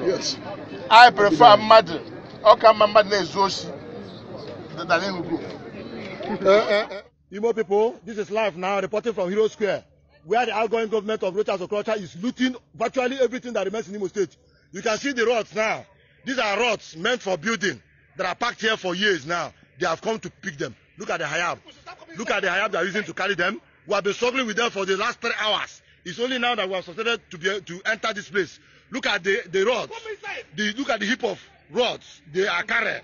Yes. I prefer mad. Okay, my madness than Imo people, this is live now, reporting from Hero Square, where the outgoing government of Rochas Okorocha is looting virtually everything that remains in Imo State. You can see the rods now. These are rods meant for building that are packed here for years now. They have come to pick them. Look at the hayab. Look at the hayab they are using to carry them. We have been struggling with them for the last 3 hours. It's only now that we have succeeded to enter this place. Look at the rods. Look at the heap of rods they are carrying.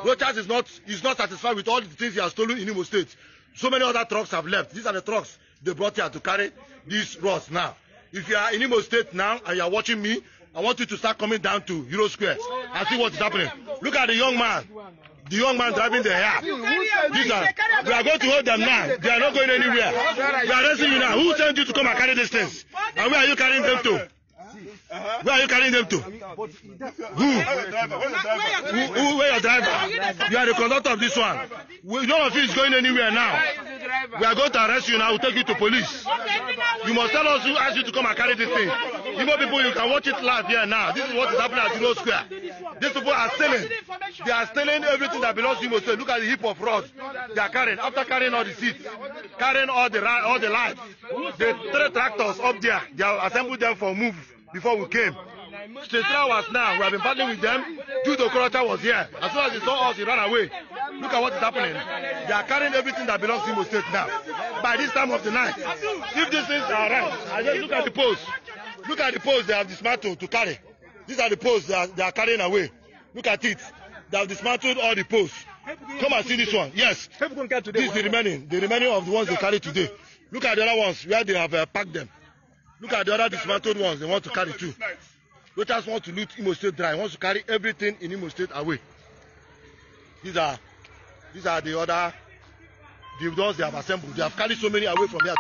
Rochas is not satisfied with all the things he has stolen in Imo State. So many other trucks have left. These are the trucks they brought here to carry these rods now. If you are in Imo State now and you are watching me, I want you to start coming down to Hero Square and see what is happening. Look at the young man. The young man driving the hair. We are going to hold them now. They are not going anywhere. We are arresting you now. Who sent you to come and carry these things? And where are you carrying them to? Where are you carrying them to? Who? Where your driver? You are the conductor of this one. None of you is going anywhere now. We are going to arrest you now. We'll take you to police. You must tell us who asked you to come and carry this thing. You know, people, you can watch it live here now. This is what is happening at Hero Square. These people are stealing. They are stealing everything that belongs to Imo State. Look at the heap of rods they are carrying. After carrying all the seats, carrying all the lights, the 3 tractors up there, they have assembled them for move before we came. Straight 3 hours now, we have been battling with them. Jude Okorocha was here. As soon as he saw us, he ran away. Look at what is happening. They are carrying everything that belongs to Imo State now. By this time of the night, if these things are right, I just look at the poles. Look at the poles they have dismantled to carry. These are the poles they are carrying away. Look at it. They have dismantled all the poles. Come and see this one. Yes. This is the remaining of the ones they carry today. Look at the other ones where they have packed them. Look at the other dismantled ones they want to carry too. They just want to loot Imo State dry. They want to carry everything in Imo State away. These are the ones they have assembled. They have carried so many away from here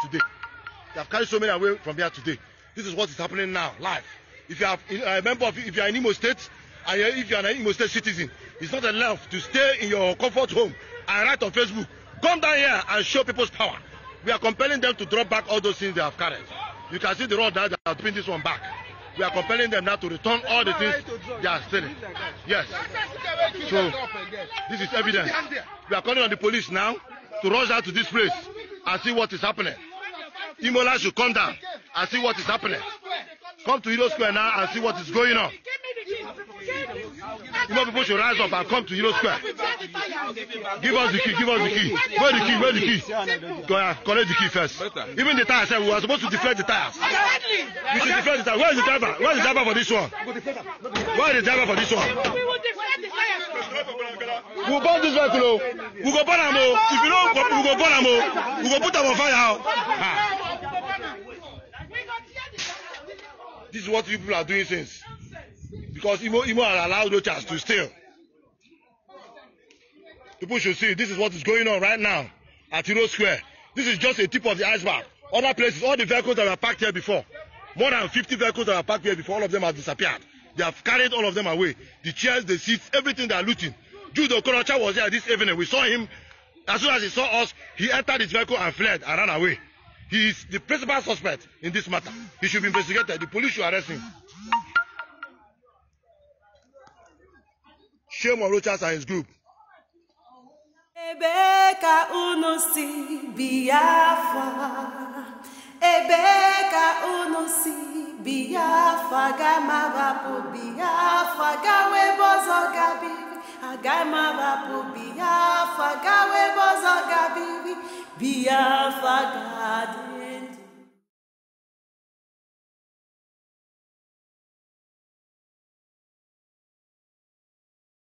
today. This is what is happening now, live. If you are a member of, if you are in Imo State, and if you are an Imo State citizen, it's not enough to stay in your comfort home and write on Facebook. Come down here and show people's power. We are compelling them to drop back all those things they have carried. You can see the road now that have pinned this one back. We are compelling them now to return all the things they are stealing. Yes. So this is evidence. We are calling on the police now to rush out to this place and see what is happening. Imola should come down and see what is happening. Come to Hero Square now and see what is going on. Imo people should rise up and come to Hero Square. Give us the key. Where the key? Collect the key first. Even the tires, we were supposed to deflate the tires. We should deflate the tires. Where is the driver? Where is the driver for this one? We'll burn this vehicle. We go burn them. If you don't, we go burn them. We go put them on fire. This is what you people are doing since. Because Imo are allowed Rochas to steal. People should see this is what is going on right now at Hero Square. This is just a tip of the iceberg. Other places, all the vehicles that were parked here before, more than 50 vehicles that were parked here before, all of them have disappeared. They have carried all of them away. The chairs, the seats, everything they are looting. Jude Okorocha was here this evening. We saw him. As soon as he saw us, he entered his vehicle and fled and ran away. He is the principal suspect in this matter. He should be investigated. The police should arrest him. Shame on Rochas and his group. Ebeka unusi Biafra. Ebeka unusi Biafra. Gama vapu Biafra. Gawe bozo gabibi. Agama vapu Biafra. Gawe bozo gabibi. Biafra gade.